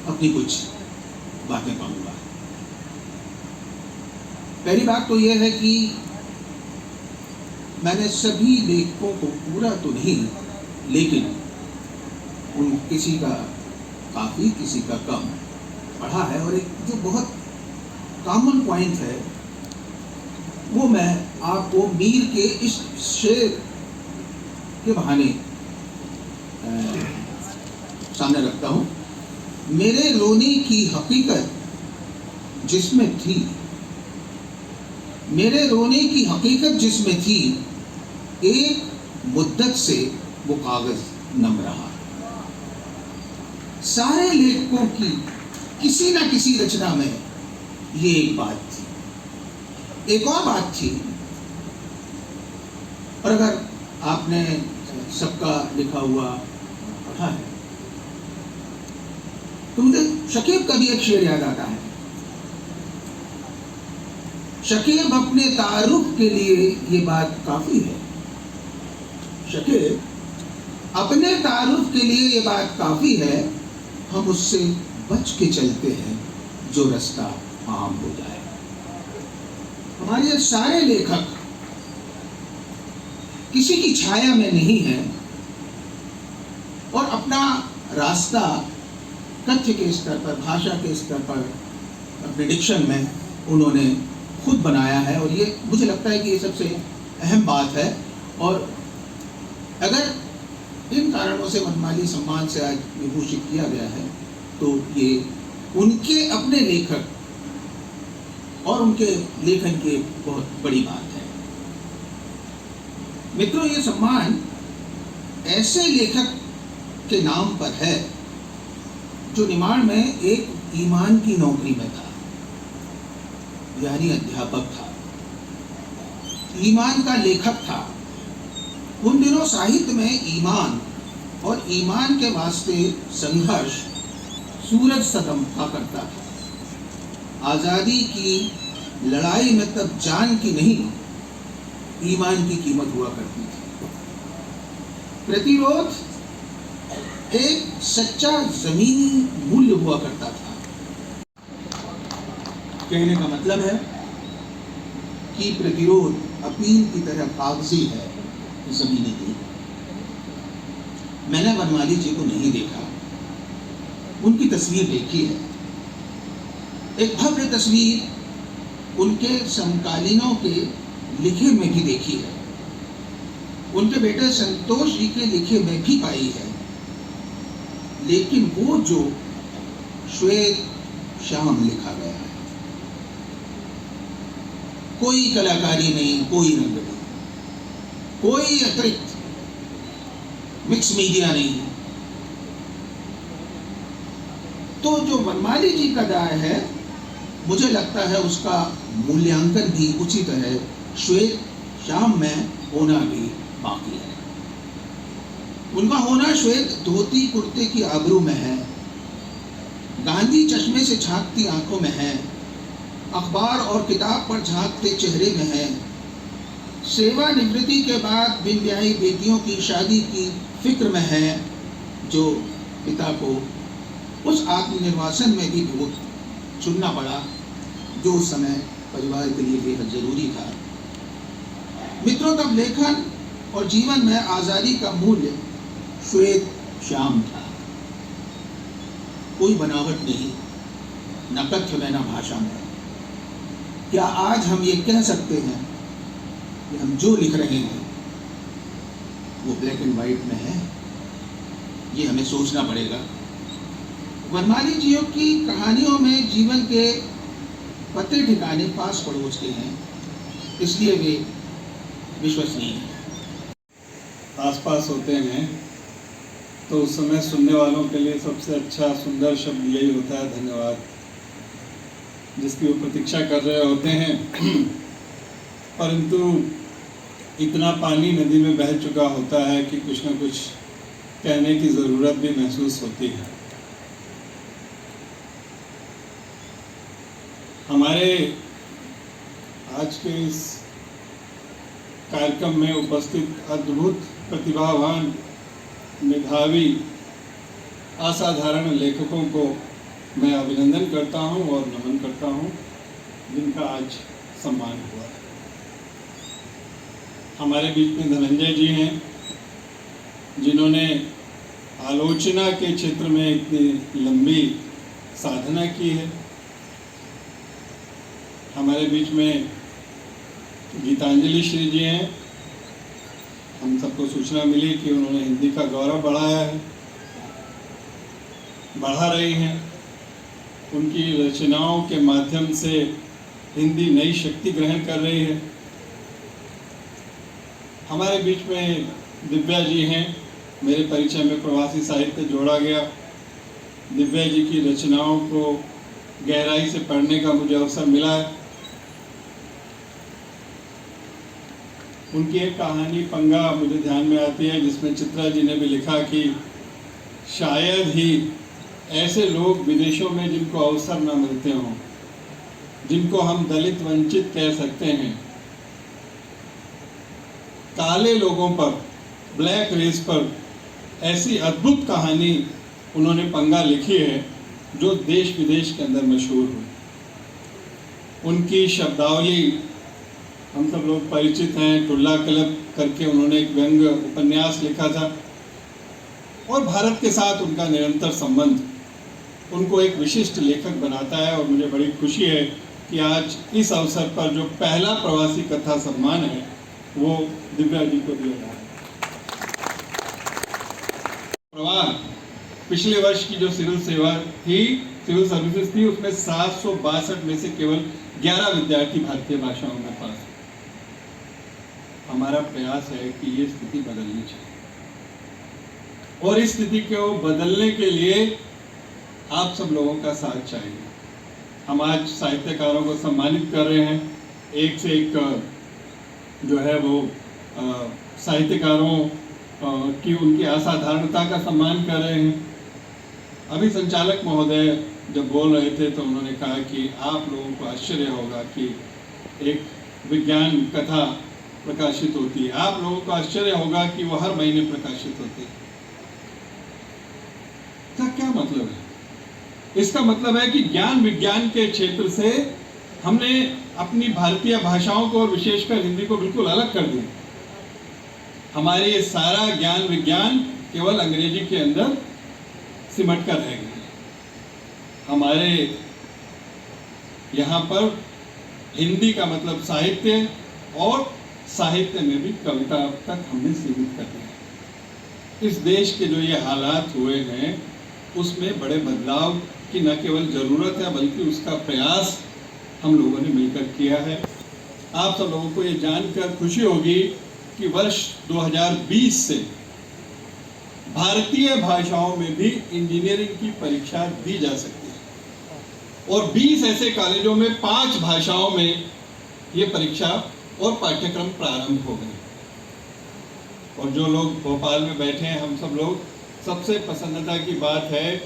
अपनी कुछ बातें कहूँगा। पहली बात तो यह है कि मैंने सभी लेखकों को पूरा तो नहीं, लेकिन उन किसी का काफ़ी, किसी का कम पढ़ा है, और एक जो बहुत कॉमन पॉइंट है वो मैं आपको मीर के इस शेर के बहाने सामने रखता हूँ। मेरे रोने की हकीकत जिसमें थी, मेरे रोने की हकीकत जिसमें थी, एक मुद्दत से वो कागज नम रहा। सारे लेखकों की किसी न किसी रचना में ये एक बात थी। एक और बात थी, और अगर आपने सबका लिखा हुआ पढ़ा है तो मुझे शकीब का भी एक शेर याद आता है। शकीब अपने तारुफ के लिए ये बात काफी है, शकीब अपने तारुफ के लिए ये बात काफी है, हम उससे बच के चलते हैं जो रास्ता आम हो जाए। हमारे सारे लेखक किसी की छाया में नहीं है और अपना रास्ता कथ्य के स्तर पर, भाषा के स्तर पर, अपने डिक्शन में उन्होंने खुद बनाया है। और ये मुझे लगता है कि ये सबसे अहम बात है। और अगर इन कारणों से वनमाली सम्मान से आज विभूषित किया गया है तो ये उनके अपने लेखक और उनके लेखन की एक बहुत बड़ी बात है। मित्रों, ये सम्मान ऐसे लेखक के नाम पर है जो निमाड़ में एक ईमान की नौकरी में था, यानी अध्यापक था, ईमान का लेखक था। उन दिनों साहित्य में ईमान और ईमान के वास्ते संघर्ष सूरज सतम था करता था। आजादी की लड़ाई में तब जान की नहीं, ईमान की कीमत हुआ करती थी। प्रतिरोध एक सच्चा जमीनी मूल्य हुआ करता था। कहने का मतलब है कि प्रतिरोध अपील की तरह कागजी है, जमीनी नहीं। मैंने वनमाली जी को नहीं देखा, उनकी तस्वीर देखी है। एक भव्य तस्वीर उनके समकालीनों के लिखे में भी देखी है, उनके बेटे संतोष जी के लिखे में भी पाई है। लेकिन वो जो श्वेत श्याम लिखा गया है, कोई कलाकारी नहीं, कोई रंग नहीं, कोई अतिरिक्त मिक्स मीडिया नहीं, तो जो वनमाली जी का दाय है, मुझे लगता है उसका मूल्यांकन भी उचित है, श्वेत श्याम में होना भी बाकी है। उनका होना श्वेत धोती कुर्ते की आबरू में है, गांधी चश्मे से झांकती आंखों में है, अखबार और किताब पर झांकते चेहरे में है, सेवानिवृत्ति के बाद बिन ब्याही बेटियों की शादी की फिक्र में है, जो पिता को उस आत्मनिर्वासन में भी बहुत चुनना पड़ा जो उस समय परिवार के लिए बेहद जरूरी था। मित्रों, तब लेखन और जीवन में आजादी का मूल्य श्वेत श्याम था, कोई बनावट नहीं, न कथ्य में न भाषा में। क्या आज हम ये कह सकते हैं कि हम जो लिख रहे हैं वो ब्लैक एंड व्हाइट में है? ये हमें सोचना पड़ेगा। वनमाली जियों की कहानियों में जीवन के पते ठिकाने पास पड़ोस के हैं, इसलिए वे विश्वसनीय हैं। आसपास होते हैं तो उस समय सुनने वालों के लिए सबसे अच्छा सुंदर शब्द यही होता है, धन्यवाद, जिसकी वो प्रतीक्षा कर रहे होते हैं। परंतु इतना पानी नदी में बह चुका होता है कि कुछ न कुछ कहने की ज़रूरत भी महसूस होती है। हमारे आज के इस कार्यक्रम में उपस्थित अद्भुत प्रतिभावान मेधावी असाधारण लेखकों को मैं अभिनंदन करता हूं और नमन करता हूं, जिनका आज सम्मान हुआ है। हमारे बीच में धनंजय जी हैं, जिन्होंने आलोचना के क्षेत्र में इतनी लंबी साधना की है। हमारे बीच में गीतांजलि श्री जी हैं, हम सबको सूचना मिली कि उन्होंने हिंदी का गौरव बढ़ाया है, बढ़ा रही हैं। उनकी रचनाओं के माध्यम से हिंदी नई शक्ति ग्रहण कर रही है। हमारे बीच में दिव्या जी हैं। मेरे परिचय में प्रवासी साहित्य जोड़ा गया। दिव्या जी की रचनाओं को गहराई से पढ़ने का मुझे अवसर मिला है। उनकी एक कहानी पंगा मुझे ध्यान में आती है, जिसमें चित्रा जी ने भी लिखा कि शायद ही ऐसे लोग विदेशों में जिनको अवसर न मिलते हों, जिनको हम दलित वंचित कह सकते हैं, काले लोगों पर, ब्लैक रेस पर ऐसी अद्भुत कहानी उन्होंने पंगा लिखी है जो देश विदेश के अंदर मशहूर हुई। उनकी शब्दावली हम सब लोग परिचित हैं। टुल्ला क्लब करके उन्होंने एक व्यंग्य उपन्यास लिखा था और भारत के साथ उनका निरंतर संबंध उनको एक विशिष्ट लेखक बनाता है। और मुझे बड़ी खुशी है कि आज इस अवसर पर जो पहला प्रवासी कथा सम्मान है वो दिव्या जी को दिया गया है। प्रवाह पिछले वर्ष की जो सिविल सेवा थी, सिविल सर्विसेज थी, उसमें 762 में से केवल 11 विद्यार्थी भारतीय भाषाओं में पास हुए। हमारा प्रयास है कि ये स्थिति बदलनी चाहिए और इस स्थिति को बदलने के लिए आप सब लोगों का साथ चाहिए। हम आज साहित्यकारों को सम्मानित कर रहे हैं। एक से एक जो है वो साहित्यकारों की उनकी असाधारणता का सम्मान कर रहे हैं। अभी संचालक महोदय जब बोल रहे थे तो उन्होंने कहा कि आप लोगों को आश्चर्य होगा कि एक विज्ञान कथा प्रकाशित होती है। आप लोगों को आश्चर्य होगा कि वो हर महीने प्रकाशित होती है। इसका क्या मतलब है? इसका मतलब है कि ज्ञान विज्ञान के क्षेत्र से हमने अपनी भारतीय भाषाओं को और विशेषकर हिंदी को बिल्कुल अलग कर दिया। हमारे ये सारा ज्ञान विज्ञान केवल अंग्रेजी के अंदर सिमट कर रह गया। हमारे यहाँ पर हिंदी का मतलब साहित्य और साहित्य में भी कविता तक हमने सीमित कर दिया। इस देश के जो ये हालात हुए हैं उसमें बड़े बदलाव की न केवल ज़रूरत है बल्कि उसका प्रयास हम लोगों ने मिलकर किया है। आप सब लोगों को ये जानकर खुशी होगी कि वर्ष 2020 से भारतीय भाषाओं में भी इंजीनियरिंग की परीक्षा दी जा सकती है और 20 ऐसे कॉलेजों में 5 भाषाओं में ये परीक्षा और पाठ्यक्रम प्रारंभ हो गए। और जो लोग भोपाल में बैठे हैं, हम सब लोग, सबसे प्रसन्नता की बात है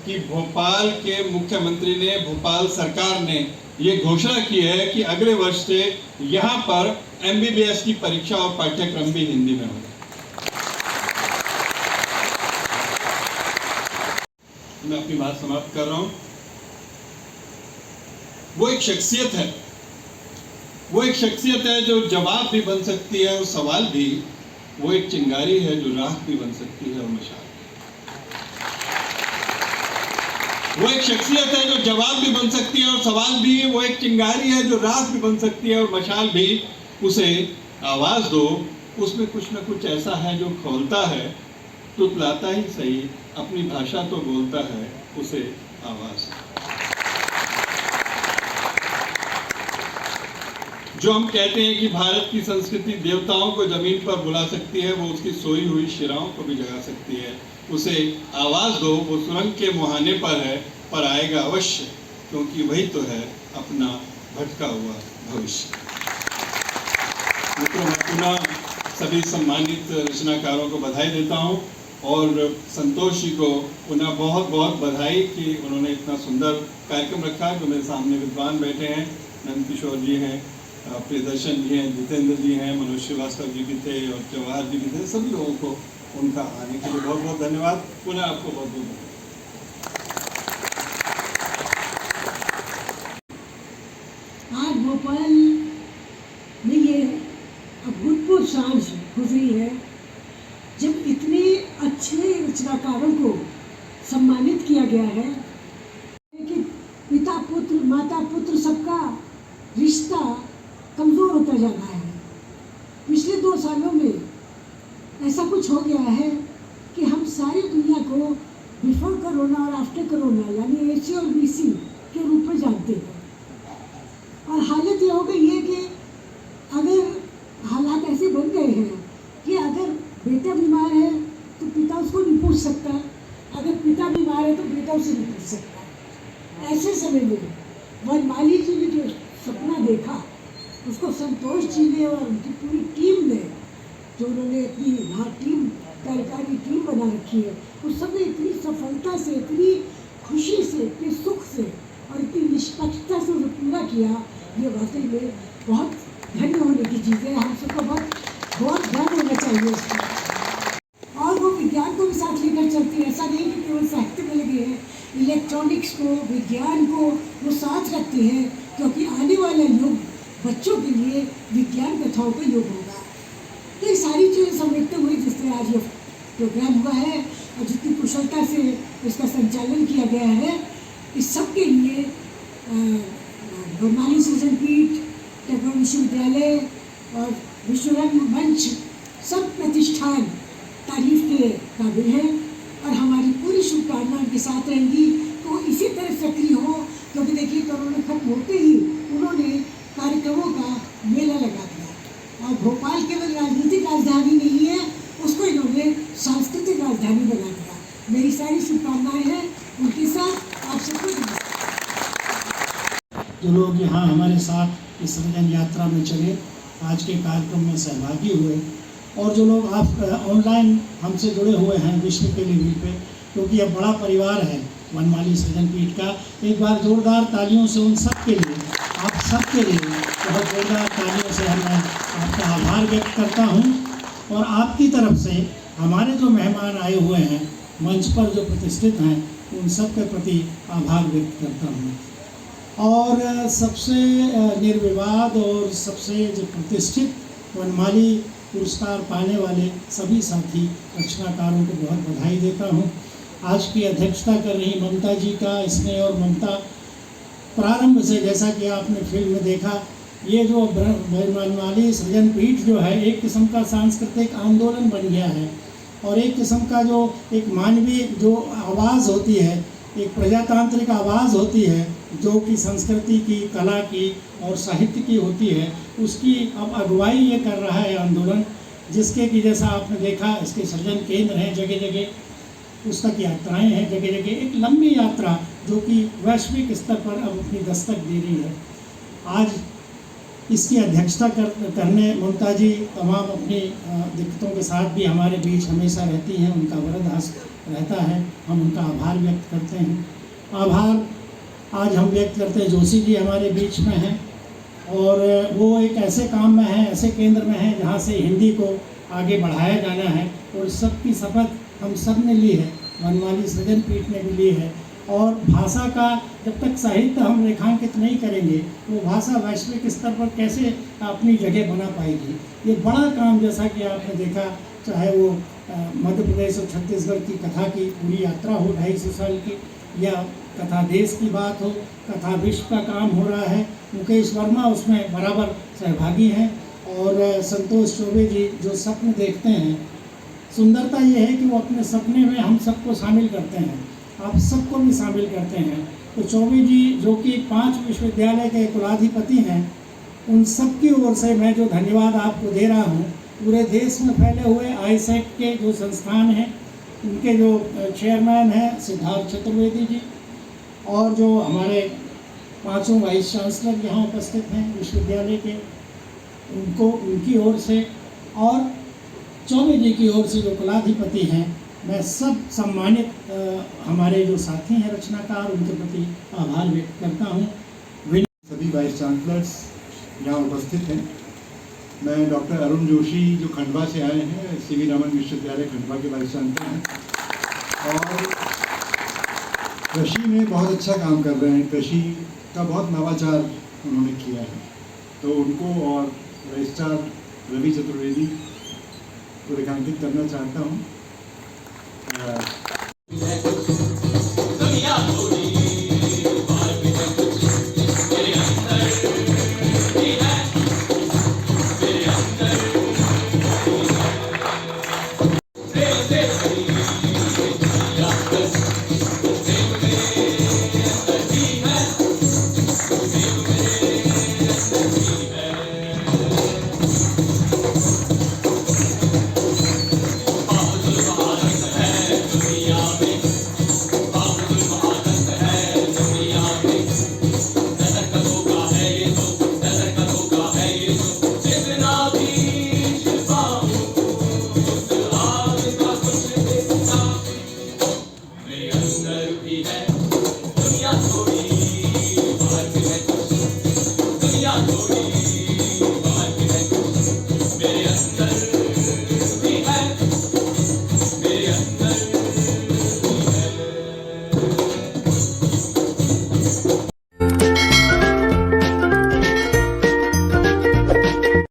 कि भोपाल के मुख्यमंत्री ने, भोपाल सरकार ने ये घोषणा की है कि अगले वर्ष से यहाँ पर MBBS की परीक्षा और पाठ्यक्रम भी हिंदी में होगा। मैं अपनी बात समाप्त कर रहा हूँ। वो एक शख्सियत है, वो एक शख्सियत है जो जवाब भी बन सकती है और सवाल भी। वो एक चिंगारी है जो राख भी बन सकती है और मशाल। वो एक शख्सियत है जो जवाब भी बन सकती है और सवाल भी। वो एक चिंगारी है जो राख भी बन सकती है और मशाल भी। उसे आवाज दो, उसमें कुछ न कुछ ऐसा है जो खोलता है, तुतलाता ही सही, अपनी भाषा तो बोलता है, उसे आवाज। जो हम कहते हैं कि भारत की संस्कृति देवताओं को जमीन पर बुला सकती है, वो उसकी सोई हुई शिराओं को भी जगा सकती है। उसे आवाज दो, वो सुरंग के मुहाने पर है, पर आएगा अवश्य, क्योंकि वही तो है अपना भटका हुआ भविष्य। मित्रों, मैं पुनः सभी सम्मानित रचनाकारों को बधाई देता हूँ और संतोष जी को पुनः बहुत बहुत बधाई कि उन्होंने इतना सुंदर कार्यक्रम रखा। जो मेरे सामने विद्वान बैठे हैं, नंद किशोर जी हैं, प्रियदर्शन जी हैं, जितेंद्र जी हैं, मनोज श्रीवास्तव जी भी थे और जवाहर जी भी थे। सभी लोगों को उनका आने के लिए बहुत बहुत धन्यवाद। पुनः आपको बहुत बहुत धन्यवाद। आज भोपाल में ये अभूतपूर्व सांझ गुजरी है जब इतने अच्छे रचनाकारों को सम्मानित किया गया है कि पिता पुत्र, माता पुत्र, सबका रिश्ता कमज़ोर होता जा रहा है। पिछले 2 सालों में ऐसा कुछ हो गया है कि हम सारी दुनिया को बिफोर कोरोना और आफ्टर कोरोना, यानी AC और BC होगा ये कि अगर हालात ऐसे बन गए हैं कि अगर बेटा बीमार है तो पिता उसको नहीं पूछ सकता, अगर पिता बीमार है तो बेटा उसे नहीं पूछ सकता। ऐसे समय में वनमाली जी ने जो सपना देखा उसको संतोष जी ने और उनकी पूरी टीम ने, जो उन्होंने अपनी वहाँ टीम कार्यकारी टीम बना रखी है, उस समय इतनी सफलता से, इतनी खुशी से, इतने सुख से और इतनी निष्पक्षता से उन्हें पूरा किया, ये वाकई में बहुत धन्य होने की चीज़ है। हम सबको बहुत ध्यान होना चाहिए उसका। और वो विज्ञान को भी साथ लेकर चलती है, ऐसा नहीं कि केवल साहित्य में लगे हैं, इलेक्ट्रॉनिक्स को, विज्ञान को वो साथ रखते हैं, क्योंकि आने वाला युग बच्चों के लिए विज्ञान कथाओं का युग होगा। तो ये सारी चीज़ें समेटते हुए जिस तरह आज ये प्रोग्राम हुआ है और जितनी कुशलता से इसका संचालन किया गया है, इस सब के लिए वनमाली सृजन पीठ, टैगोर विश्वविद्यालय और विश्वरत्न मंच सब प्रतिष्ठान तारीफ के काबिल हैं और हमारी पूरी शुभकामना उनके साथ रहेंगी तो इसी तरह सक्रिय हो, क्योंकि देखिए कोरोना खत्म होते ही उन्होंने कार्यक्रमों का मेला लगा दिया और भोपाल केवल राजनीतिक राजधानी नहीं है, उसको इन्होंने सांस्कृतिक राजधानी बना दिया। मेरी सारी शुभकामनाएं हैं उनके साथ। आप सबको जो लोग यहाँ हमारे साथ इस सृजन यात्रा में चले, आज के कार्यक्रम में सहभागी हुए और जो लोग आप ऑनलाइन हमसे जुड़े हुए हैं विश्व के लेवल पे, क्योंकि यह बड़ा परिवार है वनमाली सृजन पीठ का। एक बार जोरदार तालियों से उन सब के लिए, आप सब के लिए बहुत जोरदार तालियों से मैं आपका आभार व्यक्त करता हूँ और आपकी तरफ से हमारे जो मेहमान आए हुए हैं मंच पर जो प्रतिष्ठित हैं उन सब के प्रति आभार व्यक्त करता हूँ। और सबसे निर्विवाद और सबसे जो प्रतिष्ठित वनमाली पुरस्कार पाने वाले सभी साथी रचनाकारों को बहुत बधाई देता हूँ। आज की अध्यक्षता कर रही ममता जी का स्नेह और ममता प्रारंभ से, जैसा कि आपने फिल्म में देखा, ये जो वनमाली सृजन पीठ जो है एक किस्म का सांस्कृतिक आंदोलन बन गया है और एक किस्म का जो एक मानवीय जो आवाज़ होती है, एक प्रजातांत्रिक आवाज़ होती है जो कि संस्कृति की, कला की और साहित्य की होती है, उसकी अब अगुवाई ये कर रहा है आंदोलन, जिसके कि जैसा आपने देखा इसके सृजन केंद्र हैं जगह जगह, पुस्तक यात्राएं हैं जगह जगह, एक लंबी यात्रा जो कि वैश्विक स्तर पर अब अपनी दस्तक दे रही है। आज इसकी अध्यक्षता करने ममता जी तमाम अपनी दिक्कतों के साथ भी हमारे बीच हमेशा रहती हैं, उनका वरद हस्त रहता है, हम उनका आभार व्यक्त करते हैं। आभार आज हम व्यक्त करते हैं जोशी जी हमारे बीच में हैं और वो एक ऐसे काम में हैं, ऐसे केंद्र में हैं जहाँ से हिंदी को आगे बढ़ाया जाना है और सबकी शपथ हम सब ने ली है, वनमाली सृजन पीठ ने भी ली है। और भाषा का जब तक साहित्य हम रेखांकित नहीं करेंगे वो भाषा वैश्विक स्तर पर कैसे अपनी जगह बना पाएगी। ये बड़ा काम, जैसा कि आपने देखा, चाहे वो मध्य प्रदेश और छत्तीसगढ़ की कथा की पूरी यात्रा हो 250 साल की, या कथा देश की बात हो, कथा विश्व का काम हो रहा है, मुकेश वर्मा उसमें बराबर सहभागी हैं और संतोष चौबे जी जो स्वप्न देखते हैं, सुंदरता ये है कि वो अपने सपने में हम सबको शामिल करते हैं, आप सबको भी शामिल करते हैं। तो चौबे जी जो कि 5 विश्वविद्यालय के कुलाधिपति हैं, उन सब की ओर से मैं जो धन्यवाद आपको दे रहा हूँ, पूरे देश में फैले हुए आईसेक्ट के जो संस्थान हैं उनके जो चेयरमैन हैं सिद्धार्थ चतुर्वेदी जी और जो हमारे 5 वाइस चांसलर यहाँ उपस्थित हैं विश्वविद्यालय के, उनको उनकी ओर से और चौबे जी की ओर से जो कुलाधिपति हैं, मैं सब सम्मानित हमारे जो साथी हैं रचनाकार, उनके प्रति आभार व्यक्त करता हूँ। सभी वाइस चांसलर्स यहाँ उपस्थित हैं। मैं डॉक्टर अरुण जोशी जो खंडवा से आए हैं, सीवी रामन विश्वविद्यालय खंडवा के वाइस चांसलर हैं और कृषि में बहुत अच्छा काम कर रहे हैं, कृषि का बहुत नवाचार उन्होंने किया है, तो उनको और रजिस्ट्रार रवि चतुर्वेदी को रेखांकित करना चाहता हूँ।